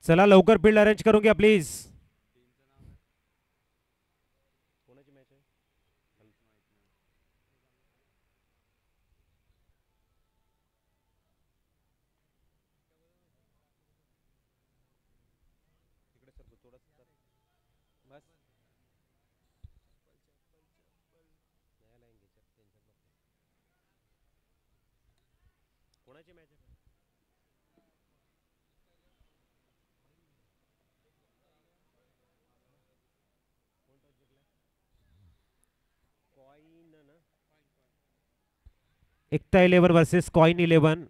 चला लवकर field arrange करून घ्या प्लीज. Ekta 11 versus coin 11.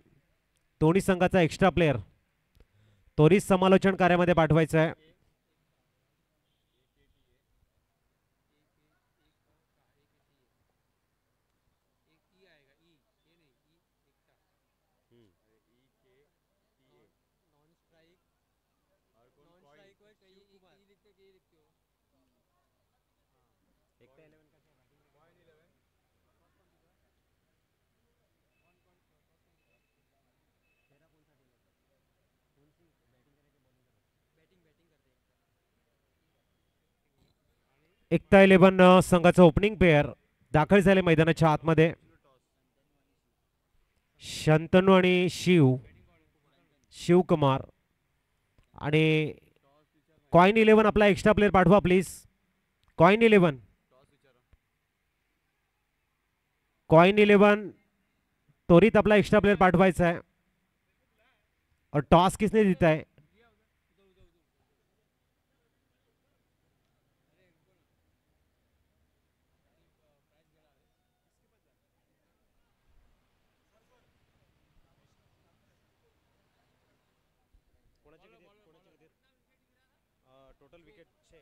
दोन्ही संघाचा एक्स्ट्रा प्लेअर त्वरित समालोचन कार्यामध्ये पाठवायचं आहे. एकता 11 संघाचं ओपनिंग पेअर दाखल झाले मैदानाच्या आतमध्ये. शंतनू आणि शिवकुमार आणि कॉइन 11 आपला एक्स्ट्रा प्लेअर पाठवा प्लीज. कॉइन 11 त्वरित आपला एक्स्ट्रा प्लेअर पाठवायचा है. और टॉस किसने जीता है? Total wicket 6.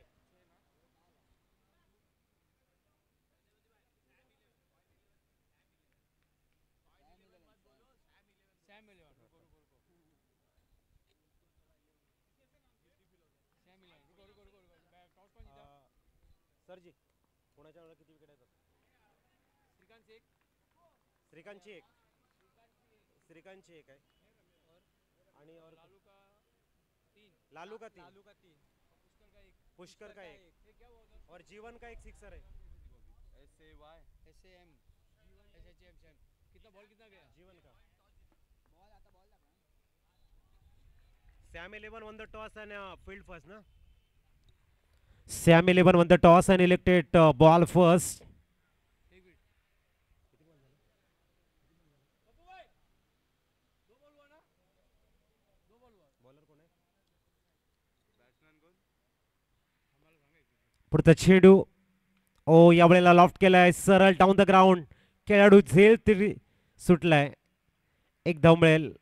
सर जी कोणाच्या वेळेला किती विकेट आहेत? श्रीकांतची एक आहे आणि और लालू का 3, पुष्कर का 1 और जीवन का 1 सिक्सर है. कितना बॉल कितना गया जीवन का? Sam 11 won the toss and field first ना. Sam 11 won the toss and elected ball first. पुढचा चेंडू या वेळेला लॉफ्ट केलाय सरळ डाऊन द ग्राउंड. खेळाडू झेल तरी सुटलाय. एक धाव मिळेल.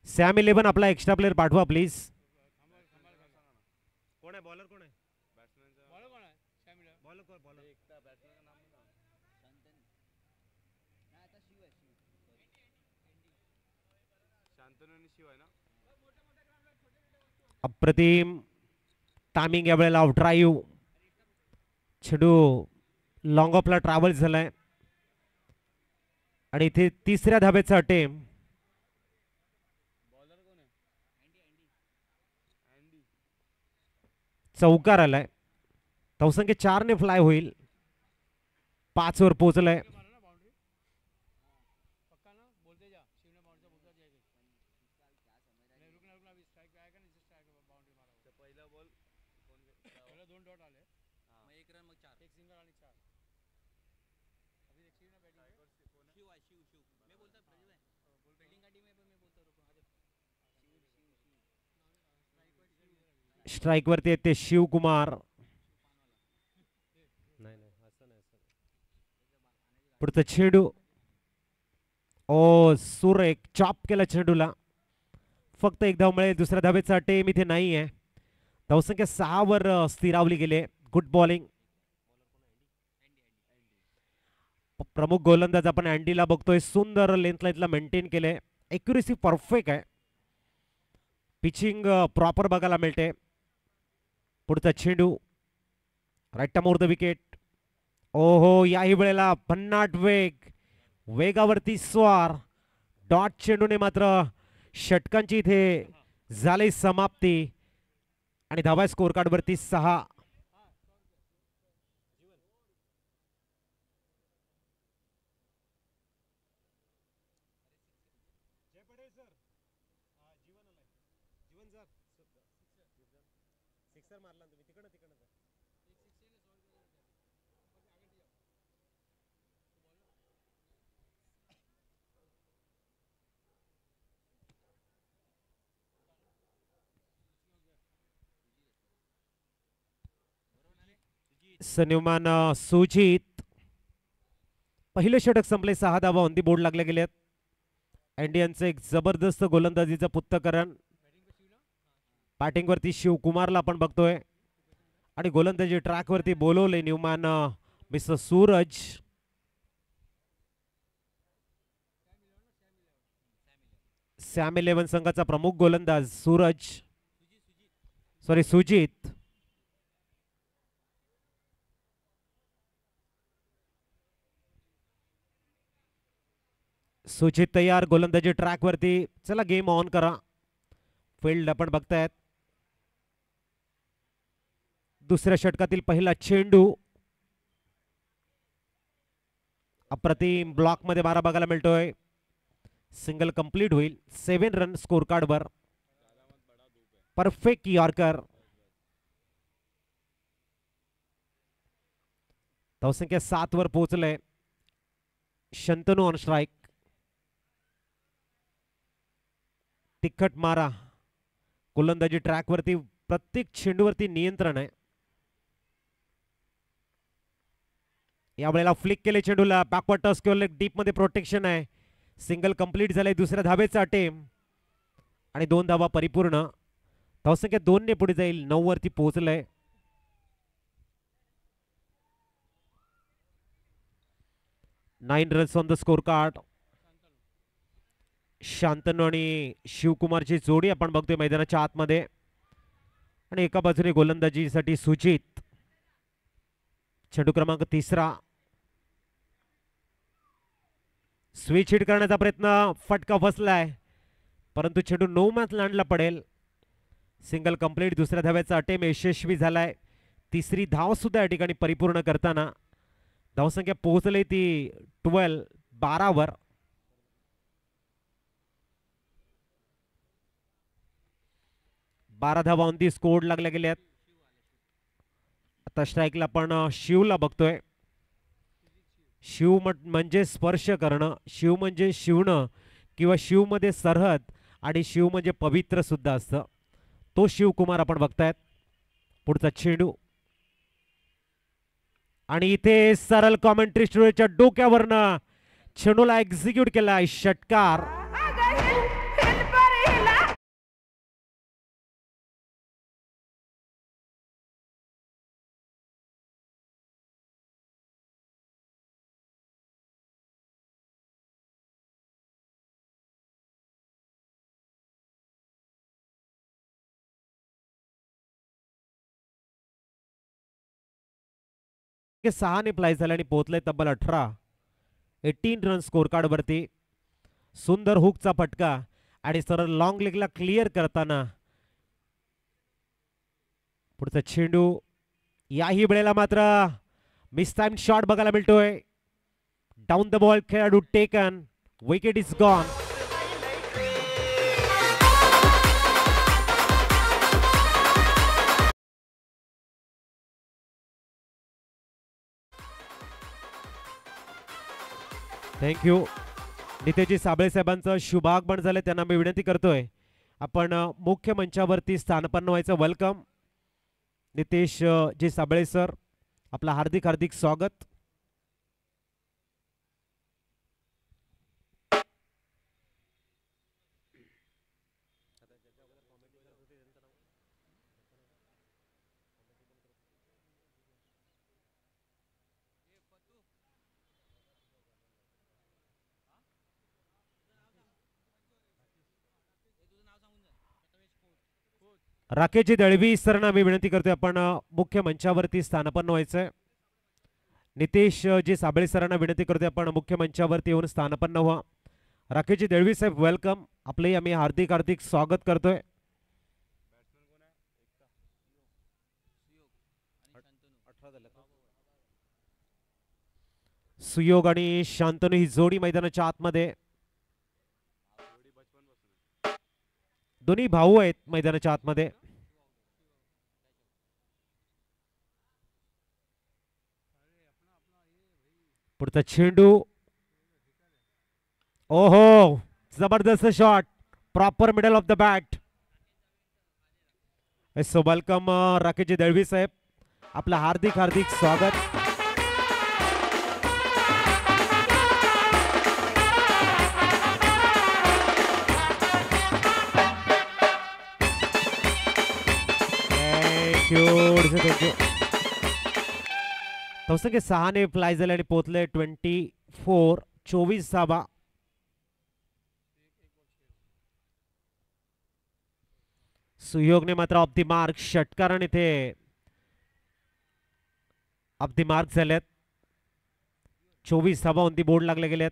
सॅम 11 आपला एक्स्ट्रा प्लेअर पाठवा प्लीज. कोण आहे बॉलर? कोण आहे अप्रतिम टायमिंग या वेळेला ड्राईव्ह. चेंडू लॉंग ऑफला ट्रॅव्हल झालाय आणि इथे तिसऱ्या धाब्याचा अटेम्प्ट. चौकार आलाय. धावसंख्या 4 ने फ्लाय होईल. 5 वर पोहोचलाय. स्ट्राइक वरती येते शिवकुमार. पुढचा चेंडू सुरेख चॉप केला चेंडूला. फक्त एक धाव मिळेल. दुसऱ्या धावेचा टेम इथे नाही आहे. धावसंख्या 6 वर स्थिरावली गेली. Good bowling. प्रमुख गोलंदाज आपण अँडीला बघतोय. सुंदर लेंथ लाईनला मेंटेन केले. एक्युरेसी परफेक्ट आहे. पिचिंग प्रॉपर बघायला मिळते. पुढचा चेंडू राईट मोर द विकेट. ओहो याही वेळेला भन्नाट वेग वेगावरती स्वार डॉट चेंडूने मात्र षटकांची इथे झाली समाप्ती आणि धावा स्कोर कार्ड वरती 6. सन्मान सुजित पहिले षटक संपले 6 धावा ऑन दी बोर्ड लागले गेलेत. इंडियनचं एक जबरदस्त गोलंदाजीचं पुत्तकरण बॅटिंग वरती शिवकुमारला आपण बघतोय आणि गोलंदाजी ट्रॅक वरती बोलवले न्यूमॅन मिस्टर सूरज. सॅम 11 संघाचा प्रमुख गोलंदाज सुजित. सुजित तयार गोलंदाजी ट्रॅक वरती. चला गेम ऑन करा. फील्ड आपण बघतायत. दुसऱ्या षटकातील पहिला चेंडू अप्रतिम ब्लॉक मध्ये मारा बघायला मिळतोय. सिंगल कंप्लीट होईल. 7 रन स्कोर कार्ड वर. Perfect yorker. धावसंख्या 7 वर पोहोचले. Shantanu on strike. तिखट मारा गोलंदाजी ट्रॅक वरती. प्रत्येक चेंडूवरती नियंत्रण आहे. यावेळेला फ्लिक केले चेंडूला. बॅकवर्ड टॉस केलं. डीप मध्ये प्रोटेक्शन आहे. सिंगल कंप्लीट झालंय. दुसऱ्या धावेचा अटेम्प्ट आणि 2 धावा परिपूर्ण. धावसंख्या 2 ने पुढे जाईल. 9 वरती पोहोचलंय. Nine runs on the scorecard. Shantanu आणि शिवकुमारची जोडी आपण बघतोय मैदानाच्या आतमध्ये आणि एका बाजूने गोलंदाजीसाठी सुजित. चेंडू क्रमांक 3. स्विच हिट करण्याचा प्रयत्न. फटका फसलाय परंतु चेंडू नो मॅच लँडला पडेल. Single complete. दुसऱ्या धाव्याचा अटेम्प्ट यशस्वी झालाय. तिसरी धाव सुद्धा या ठिकाणी परिपूर्ण करताना धावसंख्या पोहोचली ती 12 वर. बारा धावा ऑन दी स्कोर लागल्या गेल्यात. आता स्ट्राईकला आपण शिवला बघतोय. शिव म्हणजे स्पर्श करणं. शिव म्हणजे शिवणं किंवा शिव मध्ये सरहद आणि शिव म्हणजे पवित्र सुद्धा असतं. तो शिवकुमार आपण बघतायत. पुढचा चेंडू आणि इथे सरळ कॉमेंट्री स्टुडिओच्या डोक्यावरनं चेंडूला एक्झिक्यूट केलाय. षटकार. के 6 ने प्लाय झाले आणि पोहोचले तब्बल 18 रन स्कोर कार्ड वरती. सुंदर हुकचा फटका आणि सरळ लॉंग लेगला क्लिअर करताना पुढचा चेंडू. याही वेळेला मात्र मिस टाइम शॉट बघायला मिळतोय. डाऊन द बॉल खेळाडू taken. Wicket is gone. Thank you. Niteshji Sable साहेबांचं शुभागमन झालं. त्यांना मी विनंती करतोय आपण मुख्य मंचावरती स्थानपन्न व्हायचं. वेलकम नितेश जी साबळे सर. आपलं हार्दिक हार्दिक स्वागत. राकेशजी दळवी सरांना मी विनंती करतोय आपण मुख्य मंचावरती स्थानपन्न व्हायचंय. नितेश जी साबळे सरांना विनंती करतोय आपण मुख्य मंचावरती येऊन स्थानापन्न व्हा. राकेशजी दळवी साहेब वेलकम, आपलंही आम्ही हार्दिक हार्दिक स्वागत करतोय. सुयोग आणि शांतनु ही जोडी मैदानाच्या आतमध्ये, दोन्ही भाऊ आहेत मैदानाच्या आतमध्ये. पुढचा चेंडू, ओहो जबरदस्त shot, proper middle of the bat. So welcome Rakeshji Dalvi साहेब, आपलं हार्दिक हार्दिक स्वागत. थँक्यू. तवसंख्य 6 फ्लाय झाले आणि पोहोचले 24 धावा. सुयोगने मात्र ऑफ दी मार्क, षटकारण इथे ऑफ दी मार्क झालेत. 24 धावा ऑन दी बोर्ड लागले गेलेत.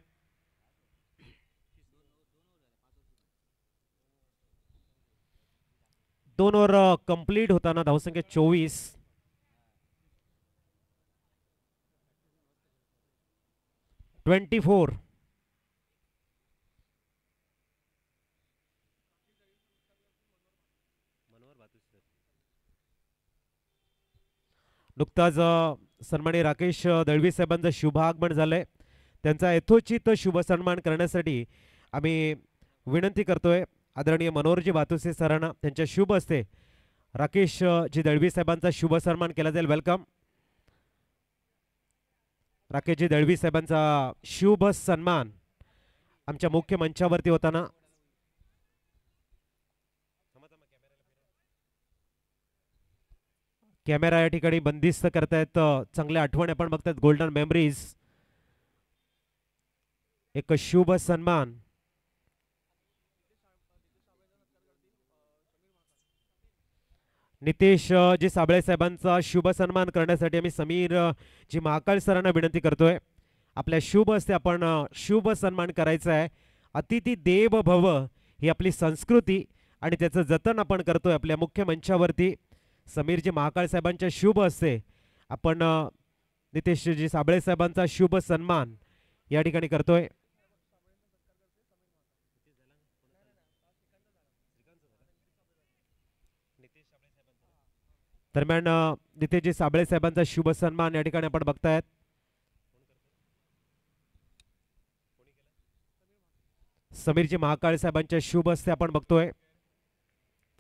दोन ओव्हर कंप्लीट होताना धावसंख्या 24. नुकताच सन्माननीय राकेश दळवी साहेबांचं शुभागमन झालंय. त्यांचा यथोचित शुभ सन्मान करण्यासाठी आम्ही विनंती करतोय आदरणीय मनोहरजी भातुसे सरांना, त्यांच्या शुभ हस्ते राकेश जी दळवी साहेबांचा शुभ सन्मान केला जाईल. वेलकम. राकेशजी दळवी साहेबांचा शुभ सन्मान आमच्या मुख्य मंचावरती होताना कॅमेरा या ठिकाणी बंदिस्त करतायत. चांगल्या आठवणी आपण बघतात, गोल्डन मेमरीज. एक शुभ सन्मान नितेश जी साबळे साहेबांचा शुभ सन्मान करण्यासाठी आम्ही समीर जी महाकाळ सरांना विनंती करतोय. आपल्या शुभ हस्ते आपण शुभ सन्मान करायचा आहे. अतिथी देव भव ही आपली संस्कृती आणि त्याचं जतन आपण करतोय. आपल्या मुख्य मंचावरती समीरजी महाकाळ साहेबांच्या शुभ हस्ते आपण नितेशजी साबळे साहेबांचा शुभ सन्मान या ठिकाणी करतोय. दरम्यान नितेशजी साबळे साहेबांचा शुभ सन्मान या ठिकाणी आपण बघतायत. समीरजी महाकाळ साहेबांच्या शुभ हस्ते आपण बघतोय.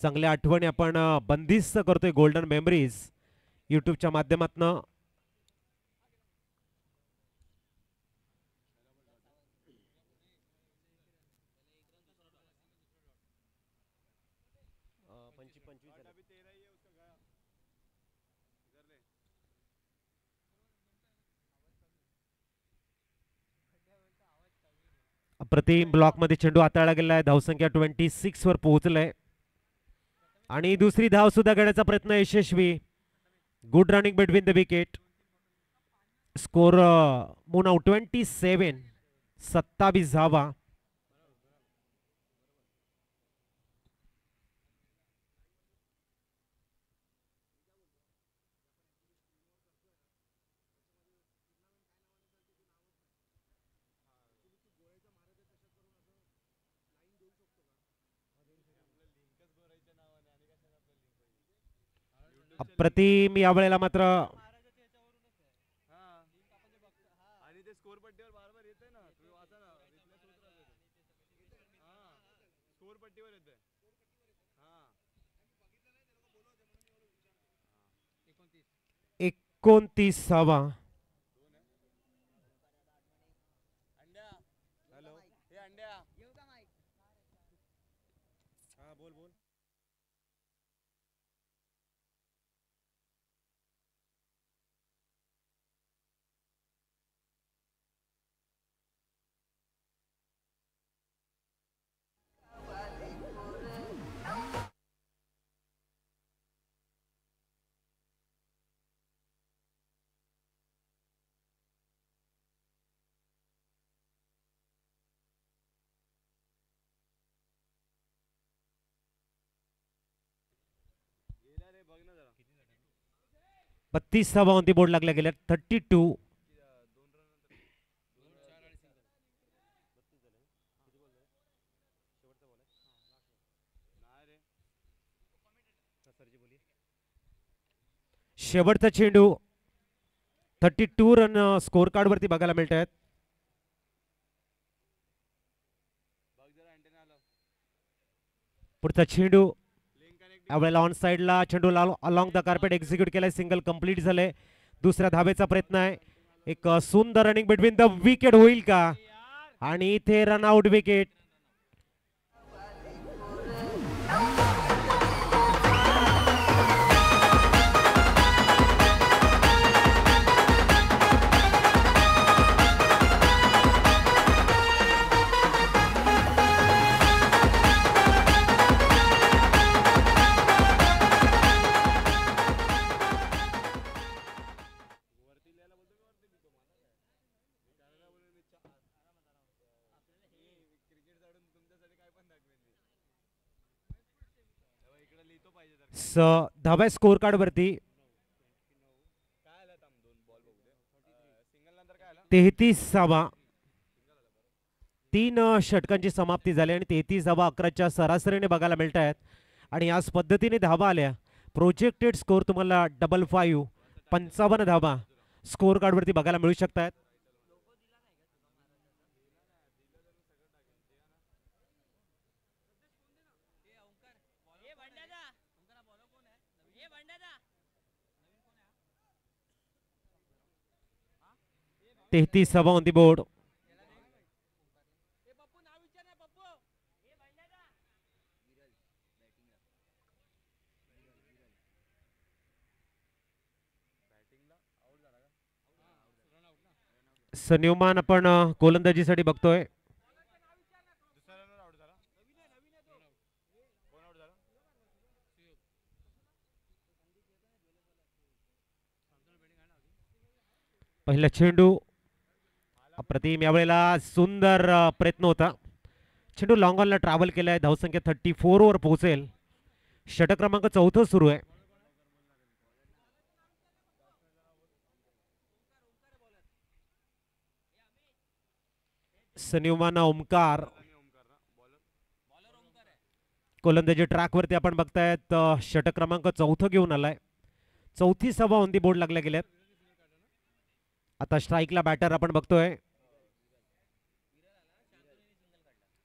चांगल्या आठवणी आपण बंदिस्त करतोय गोल्डन मेमरीज युट्यूबच्या माध्यमातून. अप्रतिम ब्लॉक मध्ये चेंडू हाताळला गेलाय. धावसंख्या 26 वर पोहोचलाय आणि दुसरी धाव सुद्धा घेण्याचा प्रयत्न यशस्वी. Good running between the wicket. Score मून आउट 27 धावा. अप्रतिम यावेळेला मात्र एकोणतीसावा. 32 धावा ऑन दी बोर्ड लागल्या गेल्या. 32. शेवटचा चेंडू. 32 रन स्कोर कार्ड वरती बघायला मिळत आहेत. पुढचा चेंडू यावेळेला ऑन साइडला चेंडू अलॉंग द कार्पेट एक्झिक्यूट केलाय. सिंगल कंप्लीट झालंय. दुसऱ्या धावेचा प्रयत्न आहे. एक सुंदर रनिंग बिटवीन द विकेट होईल का, आणि इथे रन आउट विकेट. धाव्या स्कोर कार्ड वरती 33 धावा. 3 षटकांची समाप्ती झाली आणि 33 धावा 11च्या सरासरीने बघायला मिळत आहेत. आणि याच पद्धतीने धावा आल्या. प्रोजेक्टेड स्कोर तुम्हाला 55 55 धावा स्कोर कार्ड वरती बघायला मिळू शकतात. तेहतीस धावा ऑन दी बोर्ड. सन्युमान आपण गोलंदाजीसाठी बघतोय. पहिला चेंडू अप्रतिम. यावेळेला सुंदर प्रयत्न होता. चेंडू लॉंग ऑनला ट्रॅव्हल केलाय. धावसंख्या 34 वर पोहोचेल. षटक क्रमांक 4 सुरू आहे. सन्युमान ओमकार गोलंदाजी ट्रॅक वरती आपण बघतायत. षटक क्रमांक 4 घेऊन आलाय. 34 धावा ऑन दी बोर्ड लागल्या गेल्यात. आता स्ट्राईकला बॅटर आपण बघतोय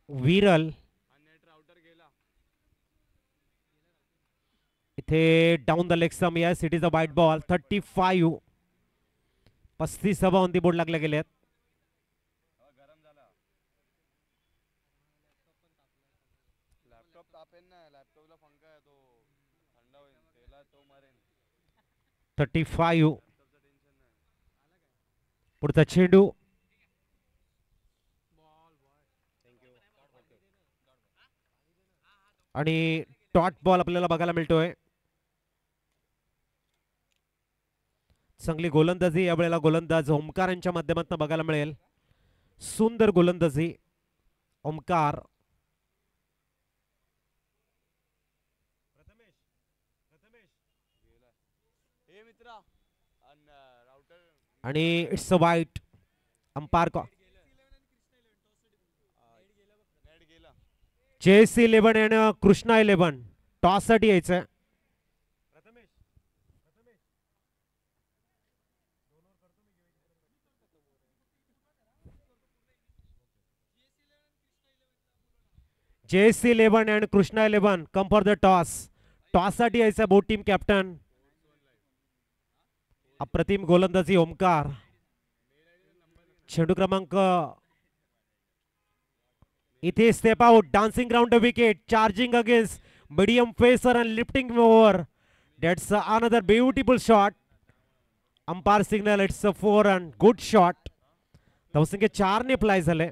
विरल. इथे down the leg some. Yes, it is a wide ball. 35 35 धावा ऑन दी बोर्ड लागल्या गेल्यात. पुढचा चेंडू आणि डॉट बॉल आपल्याला बघायला मिळतोय. चांगली गोलंदाजी यावेळेला गोलंदाज ओमकार यांच्या माध्यमातून बघायला मिळेल. सुंदर गोलंदाजी ओमकार. आणि इट्स अ वाईट. अंपायर को JC 11 आणि कृष्णा 11 टॉस साठी यायचं. JC 11 and Krishna 11 come for the toss. Toss साठी यायचा बोथ टीम कॅप्टन. अप्रतिम गोलंदाजी ओमकार. चेंडू क्रमांक इथे step out. Dancing round the wicket. Charging against medium pacer and lifting over. That's another beautiful shot. Umpire signal. It's a 4 run. Good shot. धावसंख्या 4 ने apply झाले.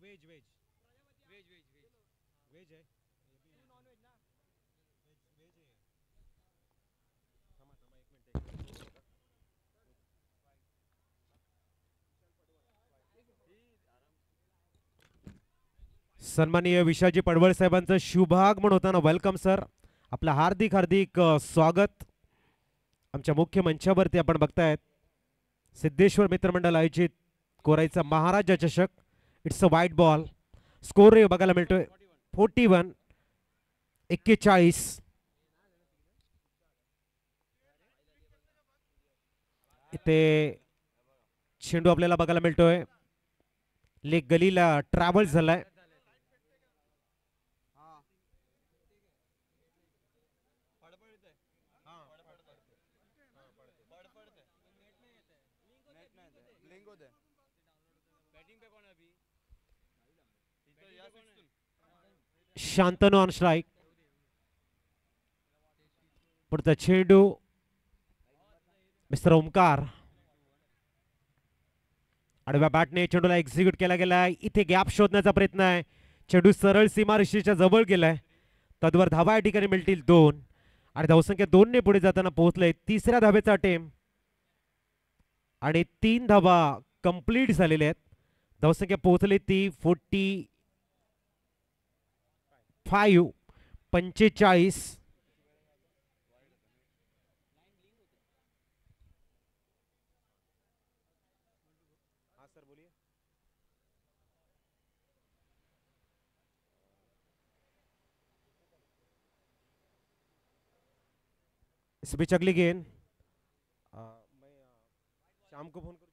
व्हेज व्हेज व्हेज आहे. सन्माननीय विशाजी पडवळ साहेबांचं शुभागमन होताना वेलकम सर. आपलं हार्दिक हार्दिक स्वागत. आमच्या मुख्य मंचावरती आपण बघतायत सिद्धेश्वर मित्रमंडळ आयोजित कोराईचा महाराजा चषक. It's a white ball. Score बघायला मिळतोय 41 41. इथे चेंडू आपल्याला बघायला मिळतोय लेग गलीला ट्रॅव्हल झालाय. Shantanu on strike. पुढचा चेंडू मिस्टर ओमकार आडव्या बॅटने चेंडूला एक्झिक्यूट केला गेलाय. इथे गॅप शोधण्याचा प्रयत्न आहे. चेंडू सरळ सीमारेषेच्या जवळ गेलाय. तद्वर धावा या ठिकाणी मिळतील 2 आणि धावसंख्या 2 ने पुढे जाताना पोहोचले. तिसऱ्या धावेचा अटेम्प्ट आणि 3 धावा कंप्लीट झालेल्या आहेत. धावसंख्या पोहोचली ती 45 45. इस बीच अगली गेंद मैं शाम को फोन करूँ.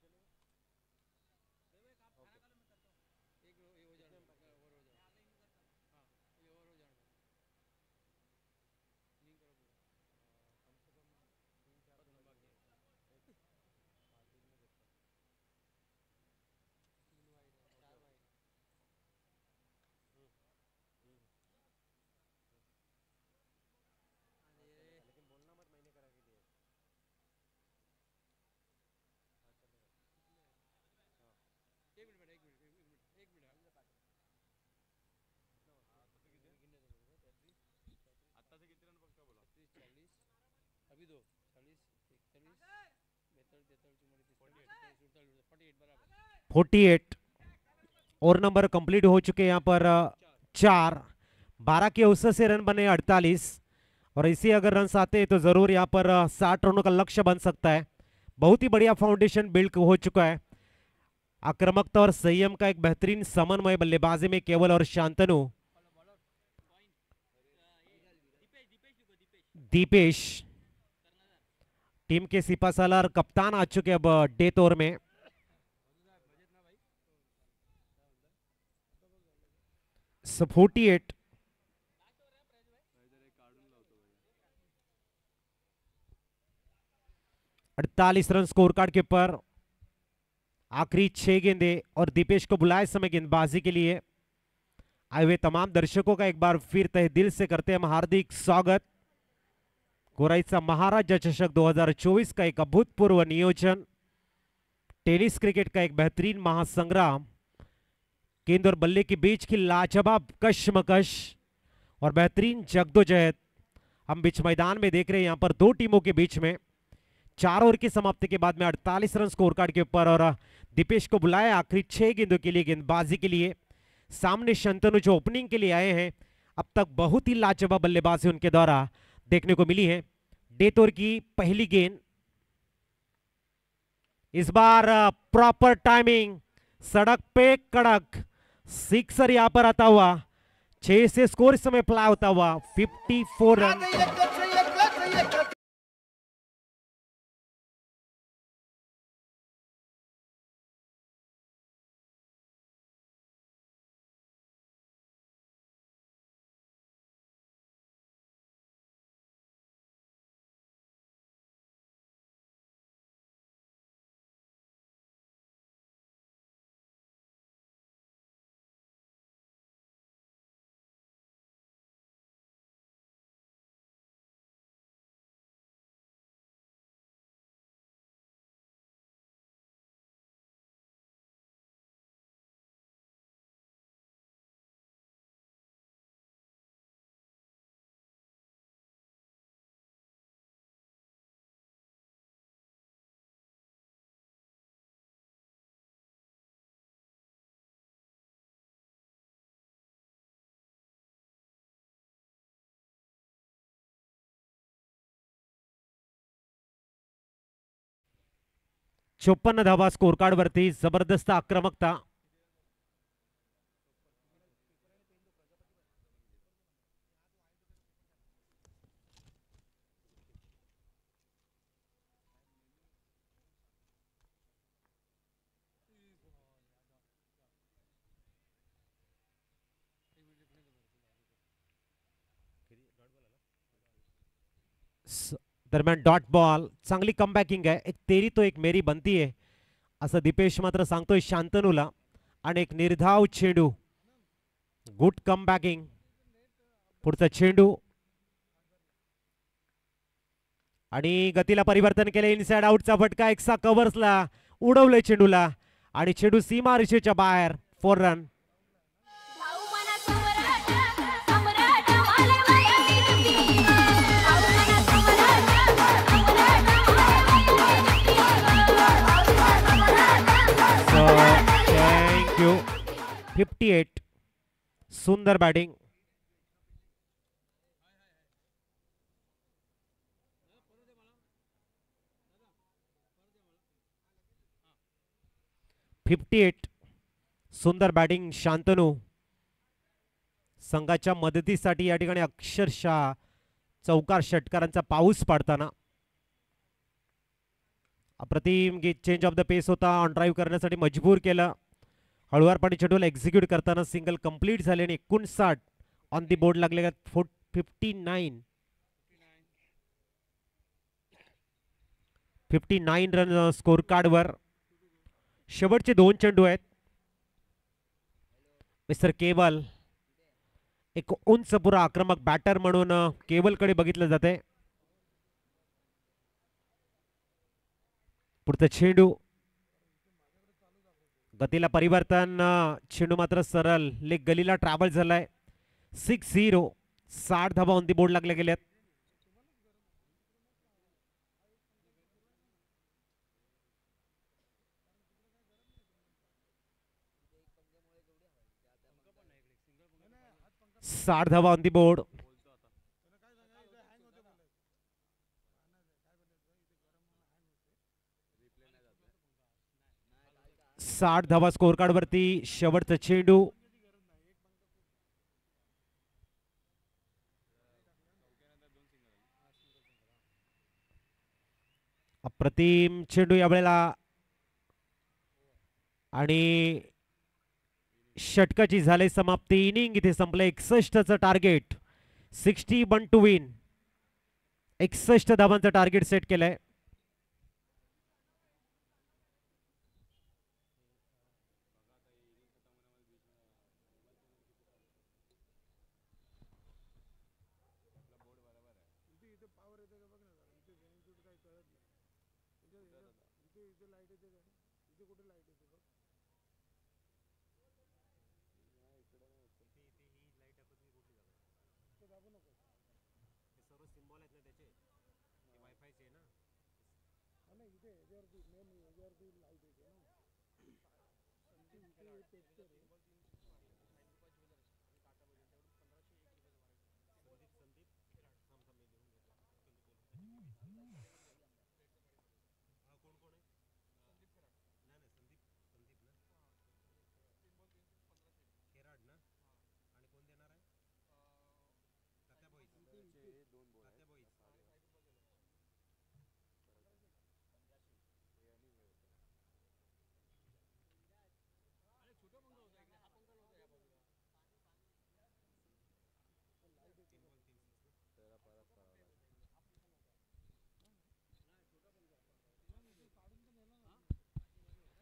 48 और नंबर कंप्लीट हो चुके हैं यहाँ पर 4. 12 के औसत से रन बने 48 और इसी अगर रन आते हैं तो जरूर यहाँ पर 60 रनों का लक्ष्य बन सकता है. बहुत ही बढ़िया फाउंडेशन बिल्ड हो चुका है. आक्रामकता और संयम का एक बेहतरीन समन्वय बल्लेबाजी में केवल और शांतनु. दीपेश टीम के सिपासालार कप्तान आ चुके अब डेथ ओवर में. So 48 48 रन स्कोर कार्ड के ऊपर. आखिरी 6 गेंदे और दीपेश को बुलाए समय गेंदबाजी के लिए. आए हुए तमाम दर्शकों का एक बार फिर तहे दिल से करते हैं हम हार्दिक स्वागत. कोराईचा महाराजा चषक 2024 का एक अभूतपूर्व नियोजन. टेनिस क्रिकेट का एक बेहतरीन महासंग्राम. गेंद और बल्ले के बीच की लाजवाब कशमकश और बेहतरीन जद्दोजहद हम बीच मैदान में देख रहे हैं. यहां पर 2 टीमों के बीच में 4 ओवर की समाप्ति के बाद में 48 रन स्कोर कार्ड के ऊपर और दीपेश को बुलाया आखिरी 6 गेंदों के लिए गेंदबाजी के लिए. सामने शंतनु जो ओपनिंग के लिए आए हैं. अब तक बहुत ही लाजवाब बल्लेबाजी उनके द्वारा देखने को मिली है. डेथ ओवर की पहली गेंद. इस बार प्रॉपर टाइमिंग. सड़क पे कड़क सिक्सर यहां पर आता हुआ. 6 से स्कोर इस समय अप्लाई होता हुआ 54 रन. 54 धावा स्कोर कार्ड वरती, जबरदस्त आक्रमकता. दरम्यान डॉट बॉल, चांगली कमबॅकिंग आहे. एक तेरी तो एक मेरी बनती आहे असं दीपेश मात्र सांगतोय शांतनूला. आणि एक निर्धाव चेंडू, गुड कमबॅकिंग. पुढचा चेंडू आणि गतीला परिवर्तन केले. इनसाइड आउटचा फटका, एकसा कव्हर्सला उडवले चेंडूला आणि चेंडू सीमा रेषेच्या बाहेर. 4 रन. Thank you. 58. सुंदर बॅटिंग. सुंदर बॅटिंग शांतनू. संघाच्या मदतीसाठी या ठिकाणी अक्षरशः चौकार षटकारांचा पाऊस पाडताना. अप्रतिम चेंज ऑफ द पेस होता, ऑन ड्राईव्ह करण्यासाठी मजबूर केलं. हळुवारपणे चेंडूला एक्झिक्यूट करताना सिंगल कंप्लीट झाले आणि 59 ऑन दी बोर्ड लागले. 59 रन स्कोर कार्ड वर. शेवटचे 2 चेंडू आहेत. मिस्टर केवल, एक उंच पुरा आक्रमक बॅटर म्हणून केवलकडे बघितलं जाते. पुढचा चेंडू, गतीला परिवर्तन, चेंडू मात्र सरळ लेग गलीला ट्रॅव्हल झालाय. 6-0. 60 धावा ऑन दी बोर्ड लागल्या गेल्यात. साठ धावा ऑन दी बोर्ड. 60 धावा स्कोर कार्ड वरती. शेवटचा चेंडू, अप्रतिम चेंडू यावेळेला आणि षटकाची झाले समाप्ती. इनिंग इथे संपले. 61चं टार्गेट, 61 टू विन. 61 धावांचं टार्गेट सेट केलंय.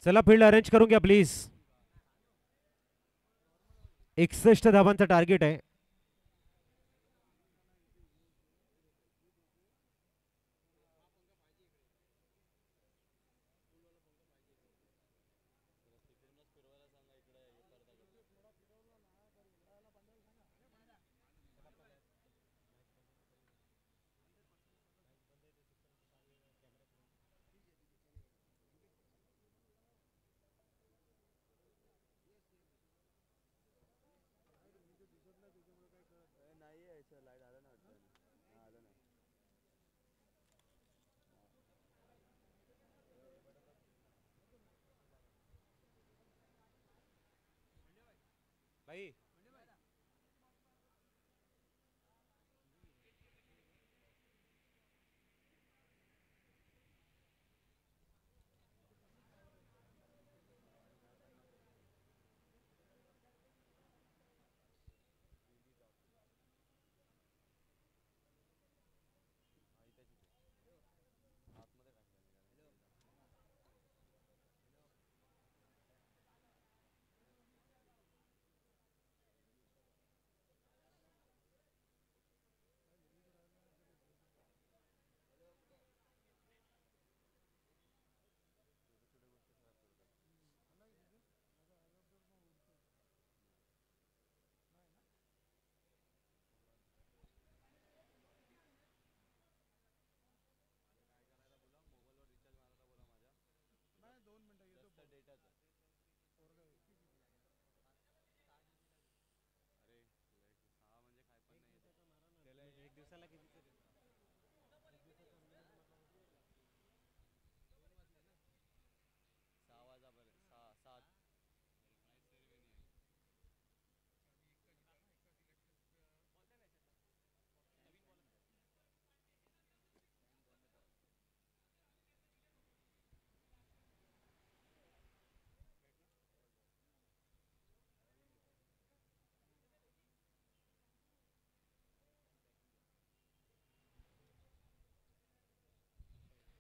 चला फील्ड अरेंज करून घ्या प्लीज. 61 धावांचं टार्गेट आहे.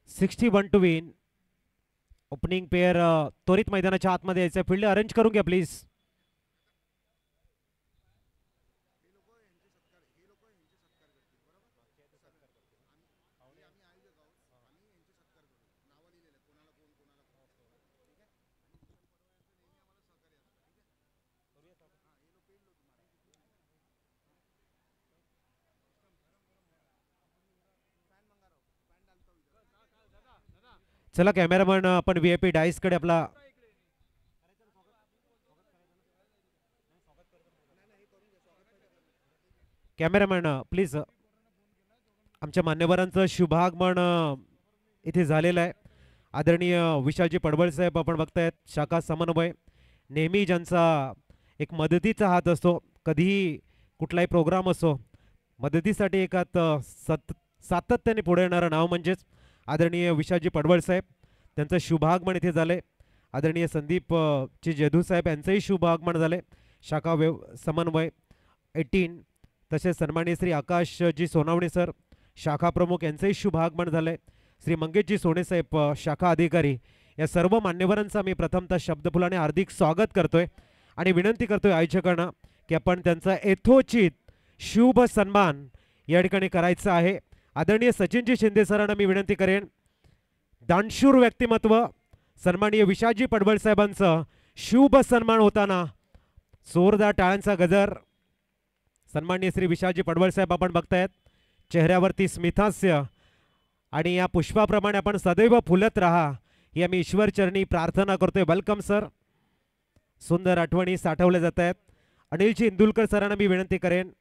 61 टू विन. ओपनिंग पेअर त्वरित मैदानाच्या आतमध्ये यायचं. फील्ड अरेंज करून घ्या प्लीज. चला कॅमेरामन आपण VIP डाईस कडे आपला कॅमेरामॅन प्लीज. आमच्या मान्यवरांचं शुभागमन इथे झालेलं आहे. आदरणीय विशालजी पडवळ साहेब आपण बघतायत. शाखा समन्वय नेहमी ज्यांचा एक मदतीचा हात असतो. कधीही कुठलाही प्रोग्राम असो मदतीसाठी एकात सातत्याने पुढे येणारं नाव म्हणजेच आदरणीय विशालजी पडवळ साहेब. त्यांचं शुभागमन इथे झाले. आदरणीय संदीप ची जेधू साहेब यांचंही शुभागमन झाले. शाखा समन्वय 18. तसेच सन्माननीय श्री आकाशजी सोनावणे सर शाखा प्रमुख यांचंही शुभागमन झालंय. श्री मंगेशजी सोने साहेब शाखा अधिकारी या सर्व मान्यवरांचा मी प्रथमतः शब्दफुलाने हार्दिक स्वागत करतोय आणि विनंती करतोय आयोजकांना की आपण त्यांचा यथोचित शुभ सन्मान या ठिकाणी करायचा आहे. आदरणीय सचिनजी शिंदे सरांना मी विनंती करेन. दानशूर व्यक्तिमत्व सन्माननीय विशालजी पडवळ साहेबांचं शुभ सन्मान होताना जोरदार टाळ्यांचा गजर. सन्माननीय श्री विशालजी पडवळ साहेब आपण बघतायत. चेहऱ्यावरती स्मितहास्य आणि या पुष्पाप्रमाणे आपण सदैव फुलत राहा ही आम्ही ईश्वरचरणी प्रार्थना करतोय. Welcome sir. सुंदर आठवणी साठवल्या जात आहेत. अनिलजी इंदुलकर सरांना मी विनंती करेन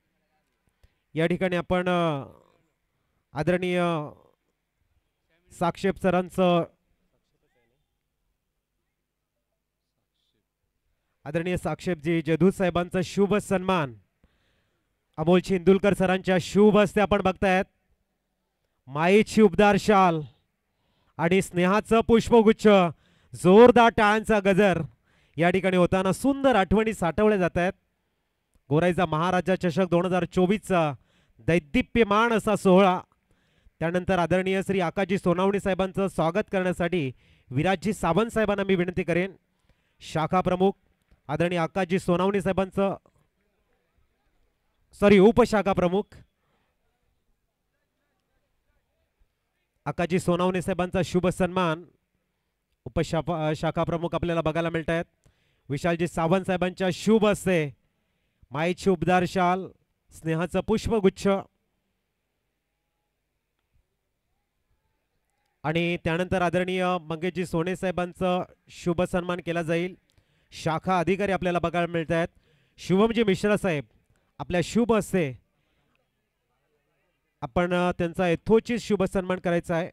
या ठिकाणी आपण आदरणीय साक्षेप सरांचं आदरणीय साक्षेपजी जेधू साहेबांचा शुभ सन्मान अमोलजी इंदुलकर सरांच्या शुभ हस्ते आपण बघतायत. माईची उबदार शाल आणि स्नेहाचं पुष्पगुच्छ जोरदार टाळ्यांचा गजर या ठिकाणी होताना सुंदर आठवणी साठवल्या जात आहेत. गोराईचा महाराजा चषक 2024चा दैदिप्यमान असा सोहळा. त्यानंतर आदरणीय श्री आकाशजी सोनावणे साहेबांचं स्वागत करण्यासाठी विराजजी सावंत साहेबांना मी विनंती करेन. शाखा प्रमुख आदरणीय आकाशजी सोनावणे साहेबांचं उपशाखा प्रमुख आकाशजी सोनावणे साहेबांचा शुभ सन्मान शाखा प्रमुख आपल्याला बघायला मिळत आहेत. विशालजी सावंत साहेबांच्या शुभ हस्ते माईची उबदार शाल स्नेहाचं पुष्पगुच्छ आणि त्यानंतर आदरणीय मंगेशजी सोने साहेबांचं शुभ सन्मान केला जाईल. शाखा अधिकारी आपल्याला बघायला मिळत आहेत. शुभमजी मिश्रा साहेब आपल्या शुभ हस्ते आपण त्यांचा यथोचित शुभ सन्मान करायचा आहे.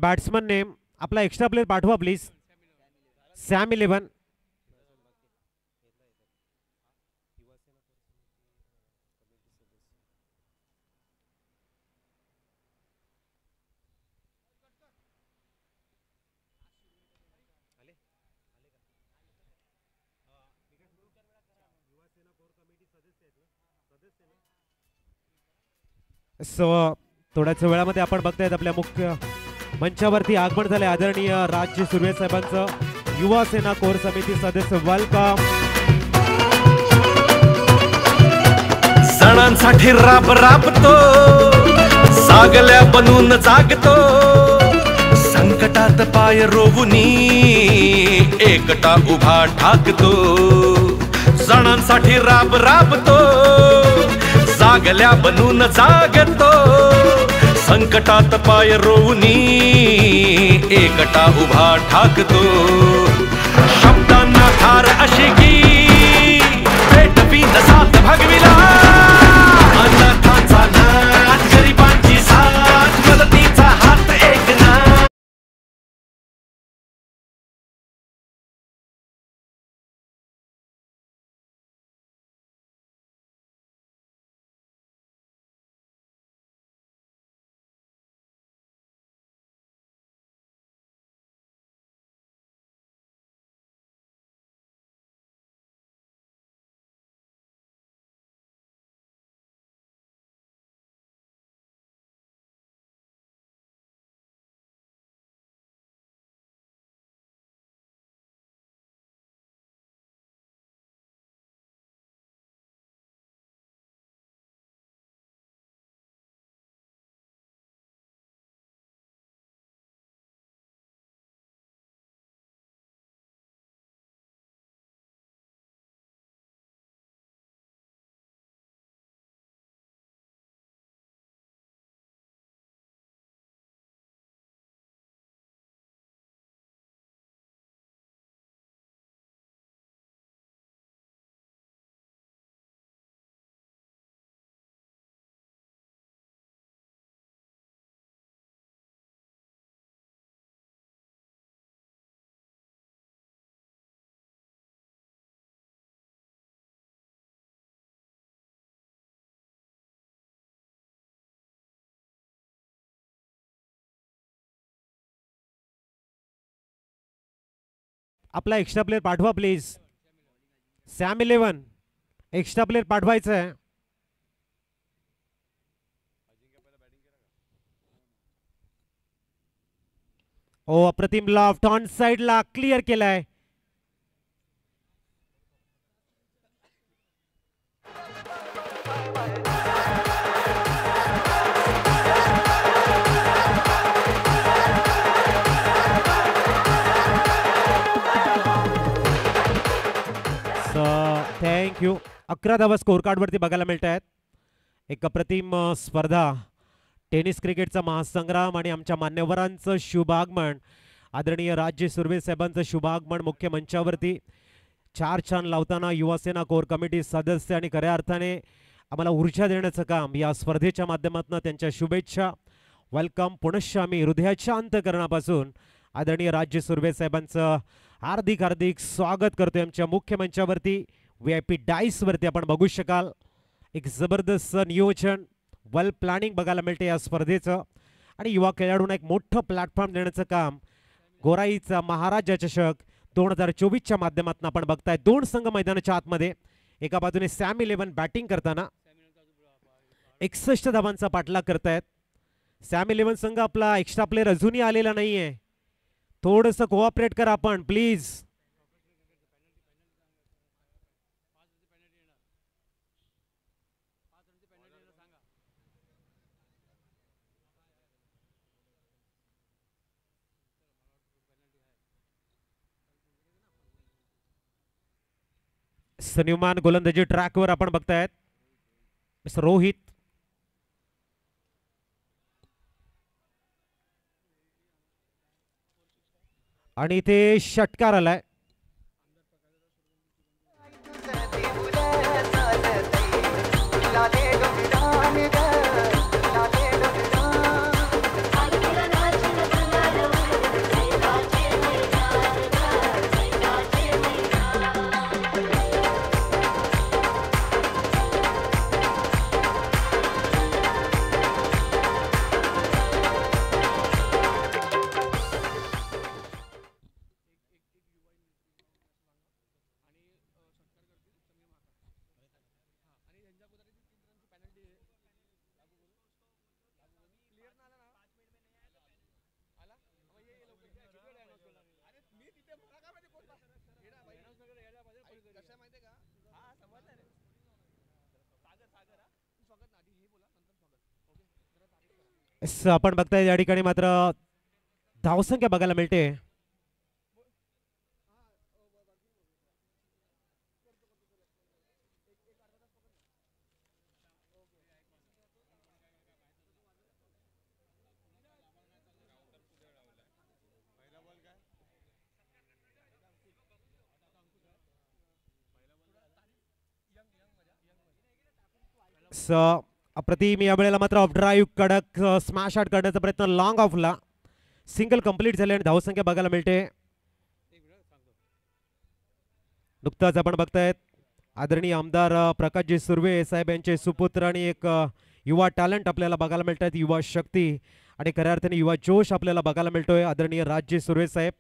बॅट्समन नेम आपला एक्स्ट्रा प्लेयर पाठवा प्लीज. सॅम 11. सो थोड्याच वेळामध्ये आपण बघतायत आपल्या मुख्य मंचावरती आगमन झाले आदरणीय राज्य सुर्वे साहेबांचं. युवा सेना कोर समिती सदस्य वेलकम. सणांसाठी राब राबतो, सागल्या बनून जागतो, संकटात पाय रोवुनी एकटा उभा ठाकतो. सणांसाठी राब राबतो, सागल्या बनून जागतो, संकटात पाय रोवुनी एकटा उभा ठाकतो. शब्दांना धार अशी की पेटवी साथ भगविला, अनाथांचा नाथ, गरिबांची साथ, मदतीचा हात एक ना. आपला एक्स्ट्रा प्लेयर पाठवा प्लीज. सॅम 11 एक्स्ट्रा प्लेयर पाठवायचं आहे. ओ अप्रतिम लॉफ्ट ऑन साइडला क्लिअर केलाय. थँक्यू. 11 धावा स्कोर कार्ड वरती बघायला मिळत आहेत. एक अप्रतिम स्पर्धा, टेनिस क्रिकेटचा महासंग्राम आणि आमच्या मान्यवरांचं शुभागमन, आदरणीय राज्य सुर्वे साहेबांचं शुभागमन मुख्य मंचावरती. 4 छान लावताना युवासेना कोर कमिटी सदस्य आणि खऱ्या अर्थाने आम्हाला ऊर्जा देण्याचं काम या स्पर्धेच्या माध्यमातून त्यांच्या शुभेच्छा. वेलकम. पुनश्च आम्ही हृदयाच्या अंतकरणापासून आदरणीय राज्य सुर्वे साहेबांचं हार्दिक हार्दिक स्वागत करतोय आमच्या मुख्य मंचावरती. VIP डाईस वरती आपण बघू शकाल एक जबरदस्त नियोजन, वेल प्लॅनिंग बघायला मिळते या स्पर्धेचं आणि युवा खेळाडूंना एक मोठं प्लॅटफॉर्म देण्याचं काम गोराईचा महाराजा चषक 2024च्या माध्यमातून आपण बघताय. 2 संघ मैदानाच्या आतमध्ये. एका बाजूने सॅम 11 बॅटिंग करताना 61 धावांचा पाठलाग करतायत. सॅम 11 संघ आपला एक्स्ट्रा प्लेयर अजूनही आलेला नाहीये. थोडंसं कोऑपरेट करा आपण प्लीज. सन्युमान गोलंदाजी ट्रॅकवर आपण बघतायत. मिस्टर रोहित आणि इथे षटकार आलाय. आपण बघताय या ठिकाणी मात्र धावसंख्या बघायला मिळते. अप्रतिम या वेळेला मात्र ऑफ ड्राईव्ह कडक स्मॅश आउट करण्याचा प्रयत्न लॉंग ऑफला सिंगल कंप्लीट झाले आणि धावसंख्या बघायला मिळते. नुकताच आपण बघतायत आदरणीय आमदार प्रकाशजी सुर्वे साहेब यांचे सुपुत्र आणि एक युवा टॅलेंट आपल्याला बघायला मिळतात, युवा शक्ती आणि खऱ्या अर्थाने युवा जोश आपल्याला बघायला मिळतोय. आदरणीय राजजी सुर्वे साहेब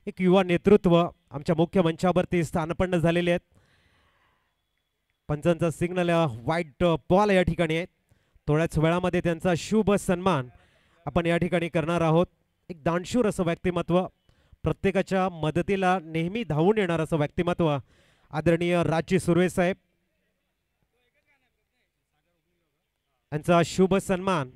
एक युवा नेतृत्व आमच्या मुख्य मंचावरती स्थानपन्न झालेले आहेत. पंचांचा सिग्नल व्हाईट बॉल या ठिकाणी आहे. थोड्याच वेळामध्ये त्यांचा शुभ सन्मान आपण या ठिकाणी करणार आहोत. एक दानशूर असं व्यक्तिमत्व, प्रत्येकाच्या मदतीला नेहमी धावून येणार असं व्यक्तिमत्व आदरणीय राजजी सुर्वे साहेब यांचा शुभ सन्मान.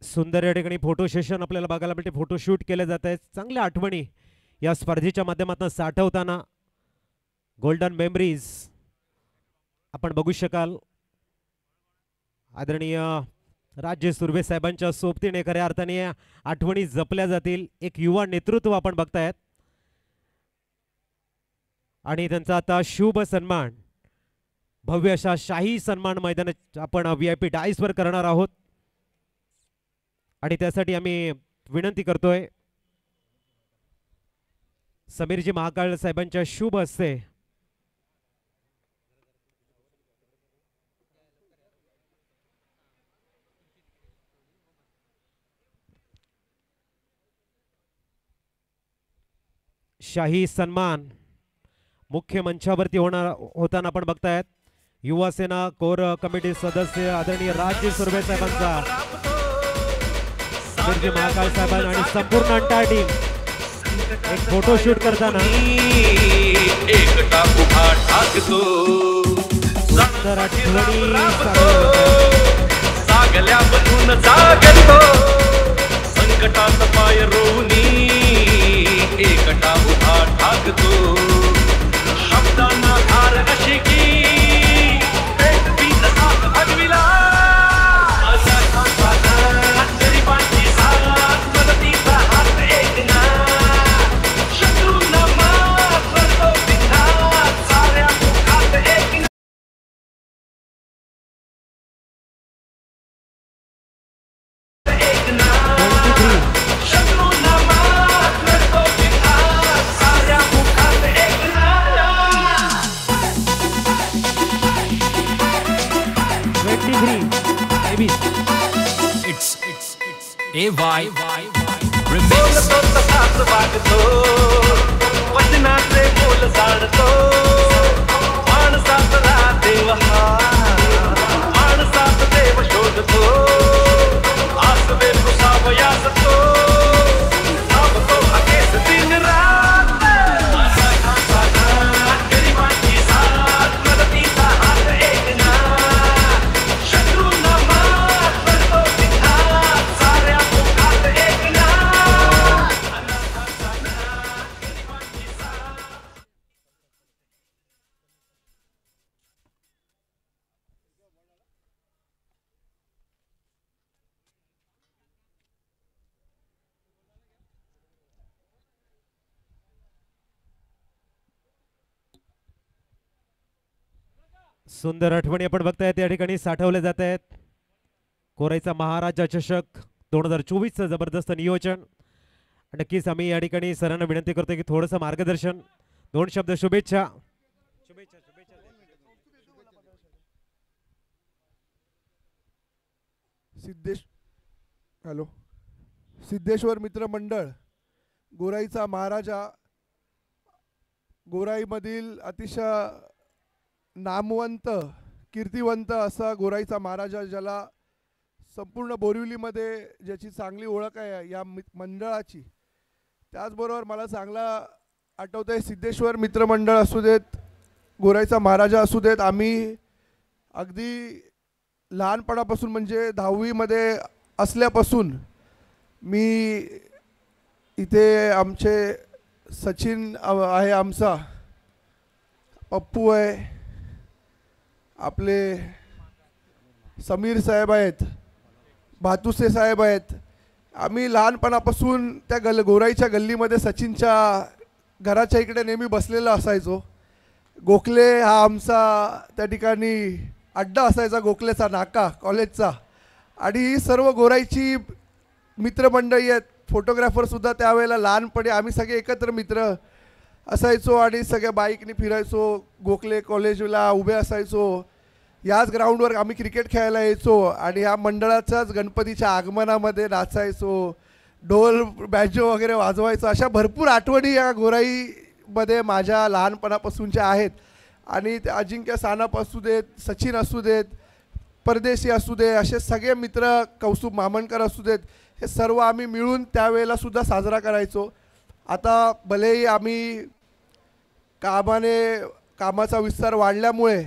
सुंदर या ठिकाणी फोटो सेशन आपल्याला बघायला मिळते. फोटो शूट केले जात आहेत. चांगल्या आठवणी या स्पर्धेच्या माध्यमातून साठवताना गोल्डन मेमरीज आपण बघू शकाल. आदरणीय राजजी सुर्वे साहेबांच्या सोबतीने खऱ्या अर्थाने आठवणी जपल्या जातील. एक युवा नेतृत्व आपण बघतायत आणि त्यांचा आता शुभ सन्मान भव्य अशा शाही सन्मान मैदानात आपण VIP डायसवर करणार आहोत आणि त्यासाठी आम्ही विनंती करतोय समीरजी महाकाळ साहेबांच्या शुभ हस्ते शाही सन्मान मुख्य मंचावरती होताना आपण बघतायत युवा सेना कोर कमिटी सदस्य आदरणीय राजजी सुर्वे साहेबांचा, समीरजी महाकाळ साहेबांना आणि संपूर्ण अंटायर टीम एक फोटो शूट करताना एकटा उभा ठाकतो सुंदर आठवणी जागल्या बसून जागतो संकटात पाय रोवणी एकटा उभा ठाकतो शब्दांना धार अशी की एक बीज साथ भगविला गरिबांची साथ मदतीचा हात एक ना शत्रूंना मात करतो बिनधास्त साऱ्या दुःखात एक ना एक ना शत्रूंना मात करतो बिनधास्त साऱ्या दुःखात एक ना 23 It's AY Remix. वागतो वचनाचे बोल जाणतो माणसातला देव हा माणसात देव शोधतो आसवे कुसावयास तो सावतो अकेस दिन रात गरिबांची साथ सुंदर आठवणी आपण बघतायत या ठिकाणी साठवले जात आहेत. कोराईचा महाराजा चषक 2024चं जबरदस्त नियोजन. नक्कीच आम्ही या ठिकाणी सरांना विनंती करतो की थोडंसं मार्गदर्शन, 2 शब्द शुभेच्छा. सिद्धेश्वर मित्र मंडळ गोराईचा महाराजा, गोराईमधील अतिशय नामवंत कीर्तिवंत असा गोराईचा महाराजा, ज्याला संपूर्ण बोरिवलीमध्ये ज्याची चांगली ओळख आहे या मंडळाची. त्याचबरोबर मला चांगला आठवतं आहे सिद्धेश्वर मित्रमंडळ असू देत, गोराईचा महाराजा असू देत, आम्ही अगदी लहानपणापासून म्हणजे 10वीमध्ये असल्यापासून मी इथे आमचे सचिन आहे, आमचा पप्पू आहे, आपले समीर साहेब आहेत, भातुसे साहेब आहेत. आम्ही लहानपणापासून त्या गोराईच्या गल्लीमध्ये सचिनच्या घराच्या इकडे नेहमी बसलेला असायचो. गोखले हा आमचा त्या ठिकाणी अड्डा असायचा, गोखलेचा नाका कॉलेजचा. आणि ही सर्व गोराईची मित्रमंडळी आहेत. फोटोग्राफरसुद्धा त्यावेळेला लहानपणी आम्ही सगळे एकत्र मित्र असायचो आणि सगळ्या बाईकनी फिरायचो, गोखले कॉलेजला उभे असायचो. याच ग्राउंडवर आम्ही क्रिकेट खेळायला यायचो आणि या मंडळाच्याच गणपतीच्या आगमनामध्ये नाचायचो, ढोल बॅजो वगैरे वाजवायचो. अशा भरपूर आठवणी या गोराईमध्ये माझ्या लहानपणापासूनच्या आहेत. आणि अजिंक्य सानप असू देत, सचिन असू देत, परदेशी असू दे, असे सगळे मित्र, कौस्तुभ मामनकर असू देत, हे सर्व आम्ही मिळून त्यावेळेलासुद्धा साजरा करायचो. आता भलेही आम्ही कामाचा विस्तार वाढल्यामुळे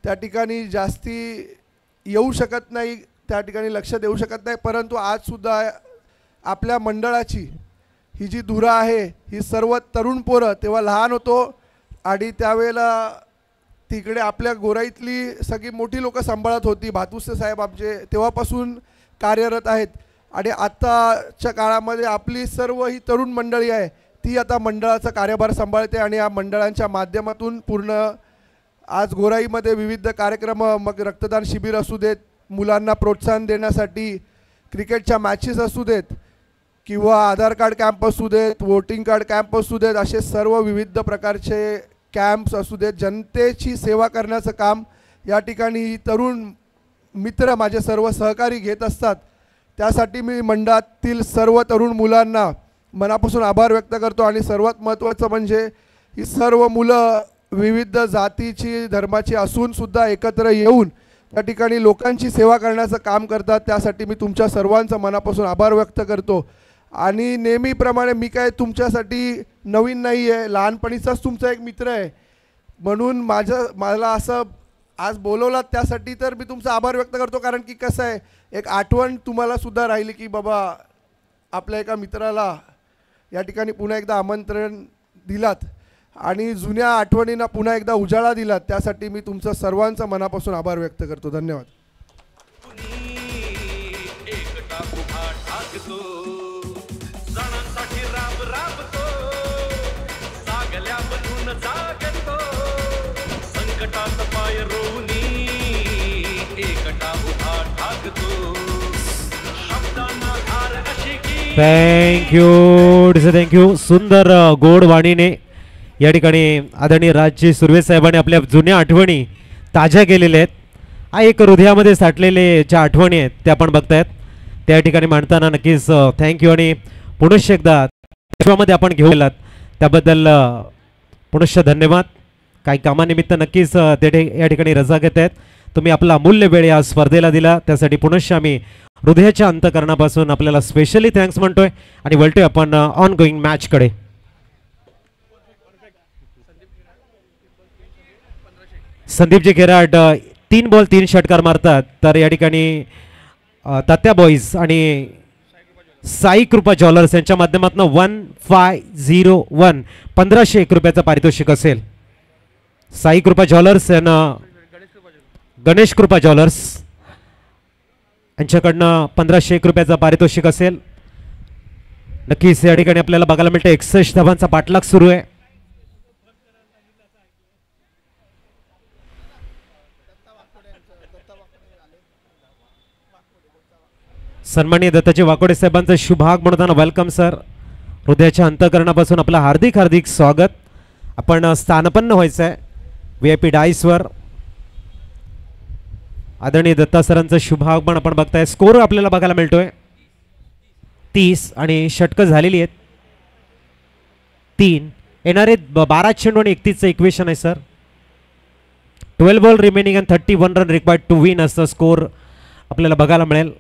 त्या ठिकाणी जास्ती येऊ शकत नाही, त्या ठिकाणी लक्ष देऊ शकत नाही, परंतु आजसुद्धा आपल्या मंडळाची ही जी धुरा आहे, ही सर्व तरुण पोरं, तेव्हा लहान होतो आणि त्यावेळेला तिकडे आपल्या गोराईतली सगळी मोठी लोकं सांभाळत होती. भातुसे साहेब आमचे तेव्हापासून कार्यरत आहेत. आणि आत्ताच्या काळामध्ये आपली सर्व ही तरुण मंडळी आहे, ती आता मंडळाचा कार्यभार सांभाळते आणि या मंडळांच्या माध्यमातून पूर्ण आज गोराईमध्ये विविध कार्यक्रम, मग रक्तदान शिबिर असू देत, मुलांना प्रोत्साहन देण्यासाठी क्रिकेटच्या मॅचेस असू देत, किंवा आधार कार्ड कॅम्प असू देत, वोटिंग कार्ड कॅम्प असू देत, असे सर्व विविध प्रकारचे कॅम्प्स असू देत, जनतेची सेवा करण्याचं काम या ठिकाणी तरुण मित्र माझे सर्व सहकारी घेत असतात. त्यासाठी मी मंडळातील सर्व तरुण मुलांना मनापासून आभार व्यक्त करतो. आणि सर्वात महत्त्वाचं म्हणजे ही सर्व मुलं विविध जातीची, धर्माची असूनसुद्धा एकत्र येऊन त्या ठिकाणी लोकांची सेवा करण्याचं काम करतात. त्यासाठी मी तुमच्या सर्वांचा मनापासून आभार व्यक्त करतो. आणि नेहमीप्रमाणे मी काय तुमच्यासाठी नवीन नाही आहे, लहानपणीचाच तुमचा एक मित्र आहे, म्हणून मला असं आज बोलवलात त्यासाठी तर मी तुमचा आभार व्यक्त करतो. कारण की कसं आहे, एक आठवण तुम्हालासुद्धा राहिली की बाबा आपल्या एका मित्राला या ठिकाणी पुन्हा एकदा आमंत्रण दिलात आणि जुन्या आठवणींना पुन्हा एकदा उजाळा दिलात, त्यासाठी मी तुमचं सर्वांचा मनापासून आभार व्यक्त करतो. धन्यवाद. थँक्यू. सुंदर गोड वाणीने या ठिकाणी आदरणीय राजजी सुर्वे साहेबांनी आपल्या जुन्या आठवणी ताज्या केलेल्या आहेत. हा एक हृदयामध्ये साठलेले ज्या आठवणी आहेत त्या आपण बघतायत, त्या ठिकाणी मांडताना नक्कीच थँक्यू. आणि पुनश्च एकदा विश्वामध्ये आपण घेऊन गेलात त्याबद्दल पुनश्च धन्यवाद. काही कामानिमित्त नक्कीच ते या ठिकाणी रजा घेत आहेत. तुम्ही आपला अमूल्य वेळ या स्पर्धेला दिला, त्यासाठी पुनश्च आम्ही हृदयाच्या अंतकरणापासून आपल्याला स्पेशली थँक्स म्हणतोय. आणि वळतोय आपण ऑन गोईंग मॅचकडे. संदीपजी खेराट 3 बॉल 3 षटकार मारतात. तर या ठिकाणी तात्या बॉईज आणि साई कृपा ज्वेलर्स यांच्या माध्यमातून 1501 1501 रुपयाचं पारितोषिक असेल. साई कृपा ज्वेलर्स यांना गणेश कृपा ज्वेलर्स यांच्याकडनं 1501 रुपयाचं पारितोषिक असेल. नक्कीच या ठिकाणी आपल्याला बघायला मिळतं 61 धावांचा पाठलाग सुरू आहे. सन्माननीय दत्ताजी वाकोडे साहेबांचं शुभाग म्हणताना वेलकम सर. हृदयाच्या अंतकरणापासून आपलं हार्दिक हार्दिक स्वागत. आपण स्थानपन्न व्हायचं आहे VIP डाईसवर. आदरणीय दत्ता सरांचं शुभागमन आपण बघताय. स्कोर आपल्याला बघायला मिळतोय 30 आणि षटकं झालेली आहेत 3. येणारे 12 चेंडू आणि 31चं इक्वेशन आहे sir. 12 ball remaining and 31 run required to win असं स्कोर आपल्याला बघायला मिळेल.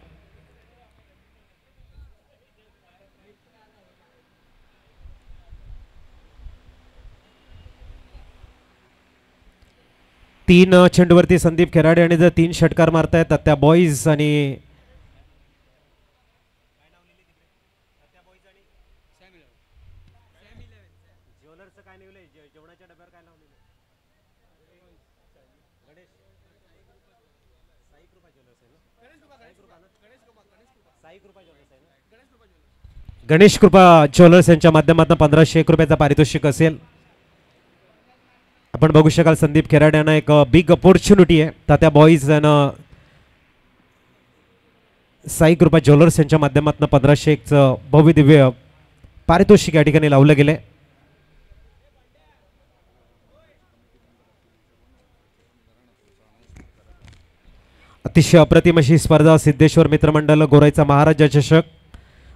तीन चेंडूवरती संदीप खेराडे आणि जर 3 षटकार मारतायत त्या बॉईज आणि गणेश कृपा ज्वेलर्स यांच्या माध्यमातून 1501 रुपयाचा पारितोषिक असेल. आपण बघू शकाल संदीप खेराडे यांना एक बिग अपॉर्च्युनिटी आहे. तात्या बॉईज आणि साई कृपा ज्वेलर्स यांच्या माध्यमातून 1501चं भव्य दिव्य पारितोषिक या ठिकाणी लावलं गेले. अतिशय अप्रतिम अशी स्पर्धा सिद्धेश्वर मित्रमंडळ गोराईचा महाराजा चषक.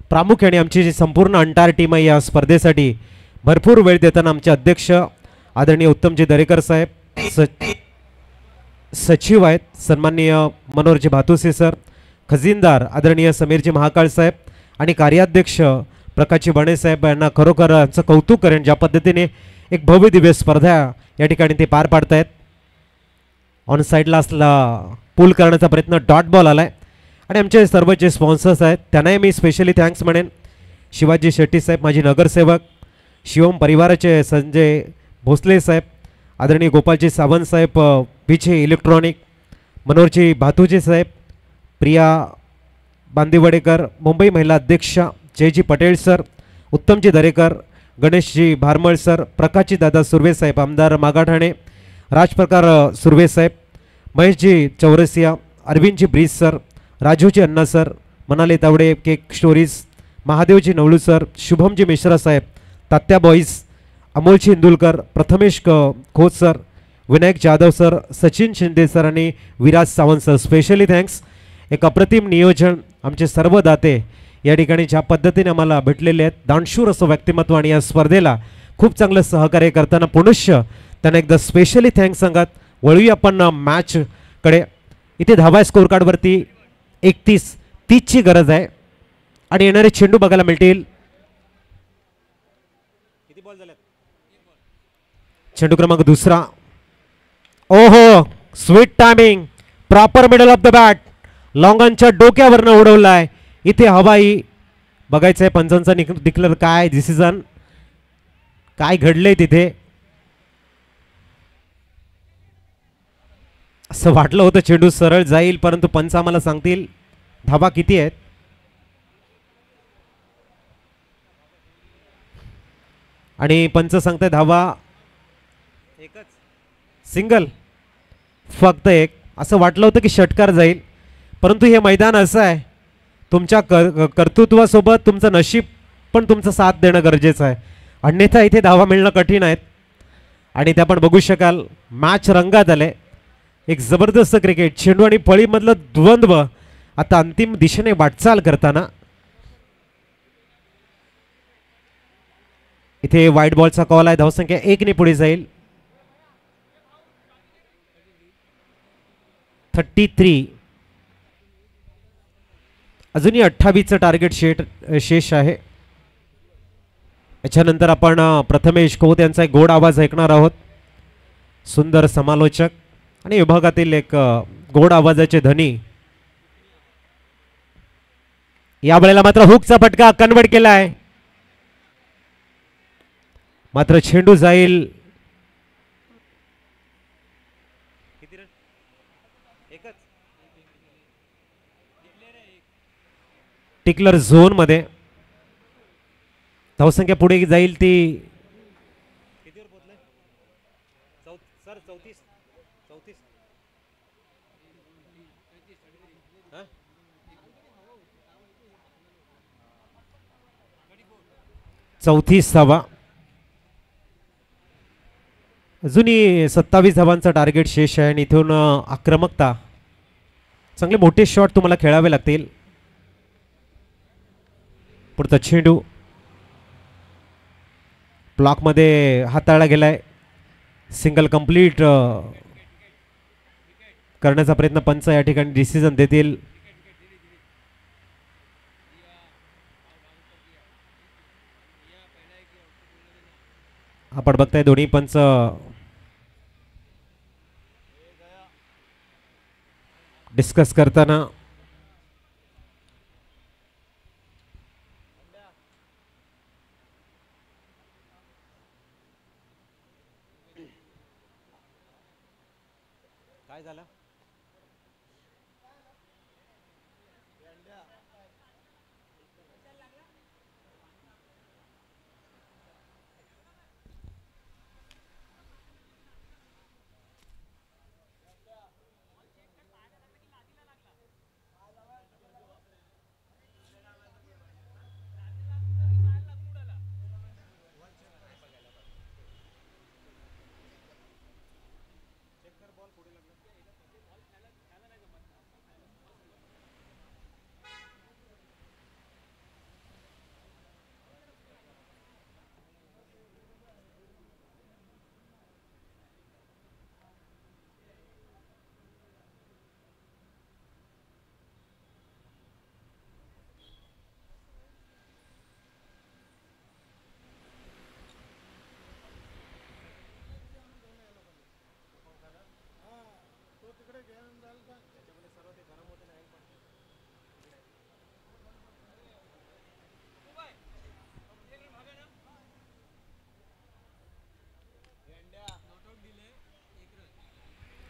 प्रामुख्याने आमची जी संपूर्ण अंटार टीम आहे या स्पर्धेसाठी भरपूर वेळ देताना आमचे अध्यक्ष आदरणीय उत्तमजी दरेकर साहेब, सचिव आहेत सन्माननीय मनोहरजी भातुसे सर, खजिनदार आदरणीय समीरजी महाकाळ साहेब आणि कार्याध्यक्ष प्रकाशजी बणे साहेब यांना खरोखर यांचं कौतुक करेन. ज्या पद्धतीने एक भव्य दिव्य स्पर्धा या ठिकाणी ते पार पाडतायत. ऑन साईडला असला पूल करण्याचा प्रयत्न डॉट बॉल आलाय आणि आमचे सर्व जे स्पॉन्सर्स आहेत त्यांनाही मी स्पेशली थँक्स म्हणेन. शिवाजी शेट्टी साहेब माजी नगरसेवक, शिवम परिवाराचे संजय भोसले साहेब, आदरणीय गोपालजी सावंत साहेब विचे इलेक्ट्रॉनिक, मनोहरजी भातुजे साहेब, प्रिया बांदिवडेकर, मुंबई महिला अध्यक्षा जयजी पटेल सर, उत्तमजी दरेकर, गणेशजी भारमळ सर, प्रकाशजी दादा सुर्वे साहेब, आमदार मागाठाणे, राजप्रकार सुर्वे साहेब, Maheshji Chaurasia, Arvindji Brij sir, Rajuji Anna sir, Manali Tawde cake stories, Mahadevji Navlu sir, Shubhamji Mishra साहेब, Tatya boys, Amolji Indulkar, Prathamesh Khot sir, Vinayak Jadhav sir, Sachin Shinde sir आणि Viraj Sawant sir specially thanks. एक अप्रतिम नियोजन आमचे सर्व दाते या ठिकाणी ज्या पद्धतीने आम्हाला भेटलेले आहेत. दानशूर असं व्यक्तिमत्व आणि या स्पर्धेला खूप चांगलं सहकार्य करताना पुनश्च त्यांना एकदा स्पेशली थँक्स सांगत वळूया आपण मॅचकडे. इथे धावा स्कोर कार्डवरती 31-30ची गरज आहे आणि येणारे चेंडू बघायला मिळतील. किती बॉल झाले? चेंडू क्रमांक दुसरा. ओहो, sweet timing, proper middle of the bat, लॉंगनच्या डोक्यावरनं उडवलाय. इथे हवाई बघायचंय पंचांचा डिक्लेअर काय डिसिजन काय घडलंय तिथे. असं वाटलं होतं चेंडू सरळ जाईल परंतु पंच आम्हाला सांगतील धावा किती आहेत. आणि पंच सांगताय धावा एकच, सिंगल, फक्त एक. असं वाटलं होतं की षटकार जाईल परंतु हे मैदान असं आहे तुमच्या कर्तृत्वासोबत तुमचं नशीब पण तुमचं साथ देणं गरजेचं आहे. अन्यथा इथे धावा मिळणं कठीण आहेत आणि ते आपण बघू शकाल मॅच रंगात आले. एक जबरदस्त क्रिकेट, चेंडू आणि फळीमधलं द्वंद्व आता अंतिम दिशेने वाटचाल करताना. इथे व्हाईट बॉलचा कॉल आहे. धावसंख्या 1 ने पुढे जाईल. 33. अजूनही 28चं टार्गेट शेष आहे. याच्यानंतर आपण प्रथमेश खोत यांचा एक गोड आवाज ऐकणार आहोत. सुंदर समालोचक आणि विभागातील एक गोड आवाजाचे धनी. या वेळेला मात्र हुकचा फटका कन्वर्ट केलाय. मात्र चेंडू जाईल टिकलर झोन मध्ये. धावसंख्या पुढे जाईल ती 34. चौथी धावा. अजूनही 27 धावांचा टार्गेट शेष आहे आणि इथून आक्रमकता, चांगले मोठे शॉट तुम्हाला खेळावे लागतील. पुढचा चेंडू ब्लॉकमध्ये हाताळला गेलाय. सिंगल कंप्लीट करण्याचा प्रयत्न पंच या ठिकाणी डिसिजन देतील. आपण बघताय दोन्ही पंच डिस्कस करताना. काय झालं?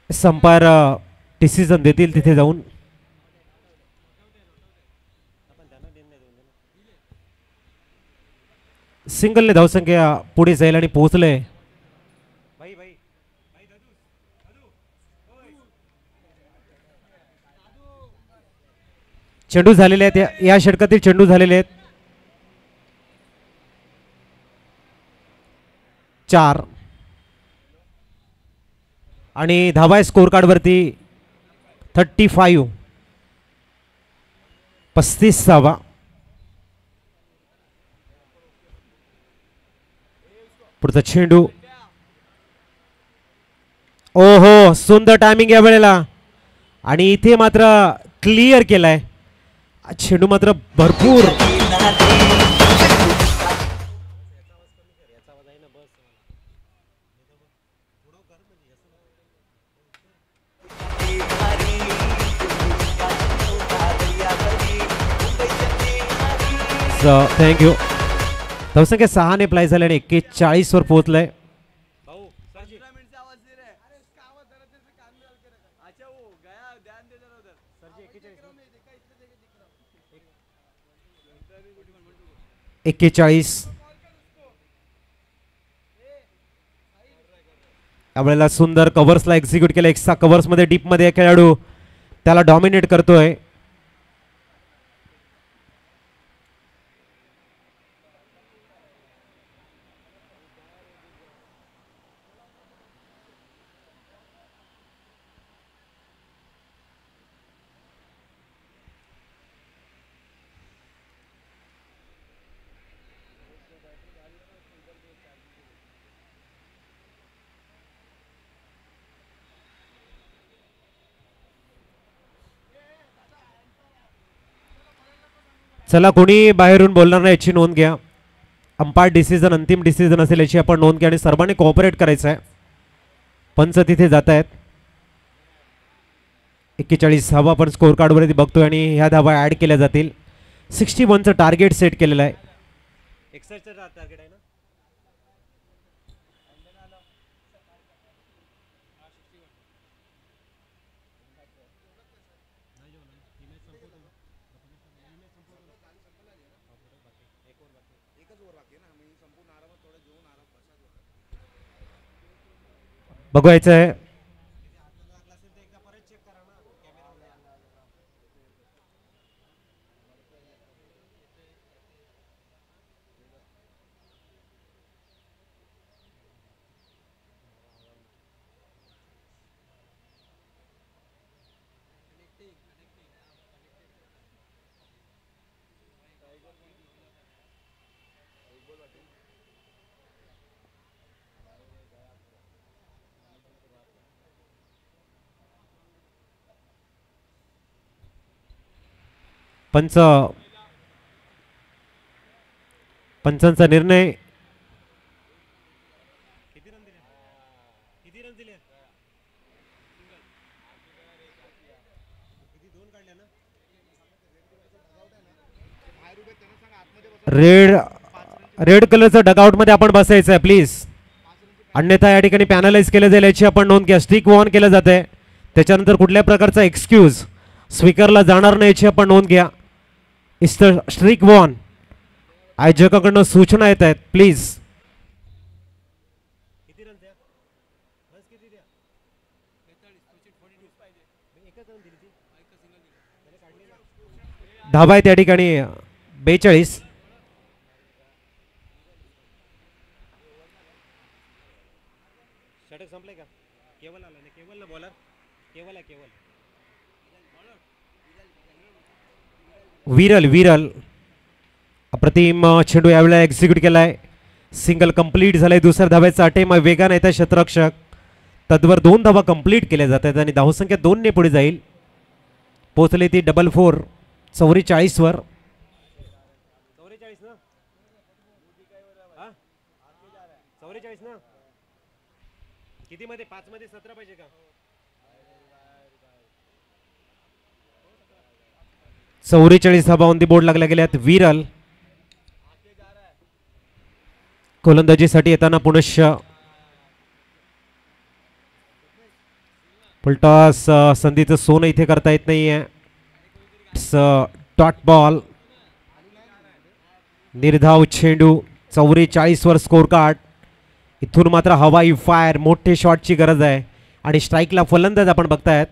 संपायर डिसिजन देतील तिथे जाऊन. सिंगलने धावसंख्या पुढे जाईल आणि पोहोचले. चेंडू झालेले आहेत, या षटकातील चेंडू झालेले आहेत 4 आणि धावा आहे स्कोर कार्ड वरती 35. 35 धावा. पुढचा चेंडू, ओहो सुंदर टायमिंग या वेळेला आणि इथे मात्र क्लिअर केलाय. चेंडू मात्र भरपूर थँक्यू. धावसंख्या 6ने प्लाय झाल्या आणि 41 वर पोहोचलाय. यावेळेला सुंदर कव्हर्सला एक्झिक्यूट केलं. एक्स्ट्रा कव्हर्स मध्ये डीप मध्ये खेळाडू त्याला डॉमिनेट करतोय. चला कोणी बाहेरून बोलणार नाही याची नोंद घ्या. अंपायर डिसिजन अंतिम डिसिजन असेल याची आपण नोंद घ्या आणि सर्वांनी कोऑपरेट करायचं आहे. पंच तिथे जात आहेत. 41 धावा आपण स्कोर कार्ड वरती बघतोय आणि ह्या धावा ऍड केल्या जातील. 61चं टार्गेट सेट केलेलं आहे. 61चं टार्गेट आहे ना. बघायचं आहे. पंच पंचांचा निर्णय. रेड रेड कलरचं डगआउट मध्ये आपण बसायचं आहे प्लीज, अन्यथा या ठिकाणी पॅनलाइज केलं जाईल याची आपण नोंद घ्या. स्ट्रिक वॉन केलं जाते, त्याच्यानंतर कुठल्या प्रकारचा एक्सक्यूज स्पीकरला जाणार नाही याची आपण नोंद घ्या. Easter streak von. आयोजकाकडनं सूचना येत आहेत प्लीज. धाबा आहे त्या ठिकाणी 42. षटक संपले का? केवल आला ना, केवल ना बॉलर, केवल आहे केवल. विरल विरल अप्रतिम चेंडू यावेळेला एक्झिक्यूट केलाय. सिंगल कंप्लीट झालाय. दुसऱ्या धाब्याचा अटेम वेगाने येत आहे क्षेत्ररक्षक. तद्वर 2 धावा कंप्लीट केल्या जात आहेत आणि धावसंख्या 2 ने पुढे जाईल. पोहोचले ती 4-4 44 वर. 44 ना, 44 ना. किती मध्ये? 5 मध्ये 17 पाहिजे का? 44 धावा ऑन दी बोर्ड लागल्या गेल्यात. विरल गोलंदाजीसाठी येताना पुनश्च फुलटॉस. संधीचं सोनं इथे करता येत नाहीये. Dot ball. निर्धाव चेंडू. 44 वर स्कोर कार्ड. इथून मात्र हवाई फायर, मोठे शॉटची गरज आहे आणि स्ट्राईकला फलंदाज आपण बघतायत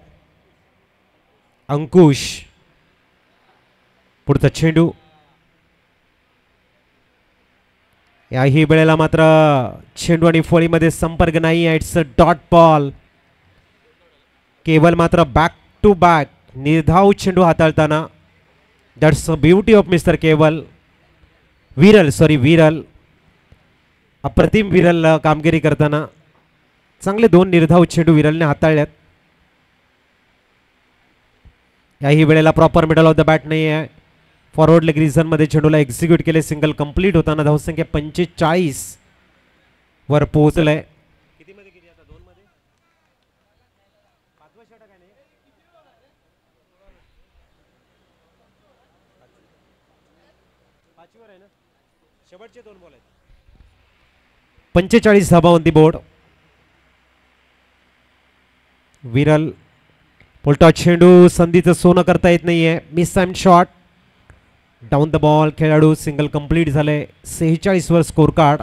अंकुश. पुढचा चेंडू. याही वेळेला मात्र चेंडू आणि फळीमध्ये संपर्क नाही आहे. It's a dot ball. केवल मात्र बॅक टू बॅक निर्धाव चेंडू हाताळताना. That's a beauty of mister केवल. विरल अप्रतिम विरल कामगिरी करताना. चांगले 2 निर्धाव चेंडू विरलने हाताळल्यात. याही वेळेला proper middle of the bat नाही आहे. फॉरवर्ड लेग रिझनमध्ये चेंडूला एक्झिक्यूट केले. सिंगल कंप्लीट होताना धावसंख्या 45 वर पोहोचलंय. किती मध्ये किती आता? 2 मध्ये 5वा षटक आहे ना. पाचवीवर आहे ना. शेवटचे 2 बॉल आहेत. 45 धाबा ऑन दी बोर्ड. विरल पुलटॉस चेंडू. संधीचं सोनं करता येत नाहीये. Miss time shot. Down the ball. खेळाडू सिंगल कंप्लीट झाले. 46 वर स्कोर कार्ड.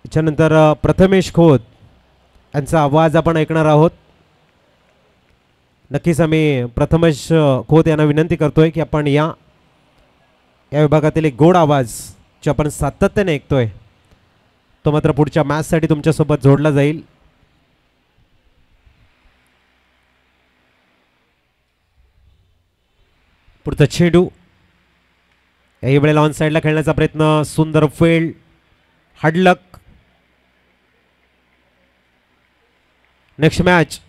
त्याच्यानंतर प्रथमेश खोत यांचा आवाज आपण ऐकणार आहोत. नक्कीच आम्ही प्रथमेश खोत यांना विनंती करतोय की आपण या विभागातील एक गोड आवाज जो आपण सातत्याने ऐकतोय तो मात्र पुढच्या मॅचसाठी तुमच्यासोबत जोडला जाईल. पुढचा चेंडू. याही वेळेला ऑन साईडला खेळण्याचा प्रयत्न. सुंदर फील्ड. हार्डलक. Next match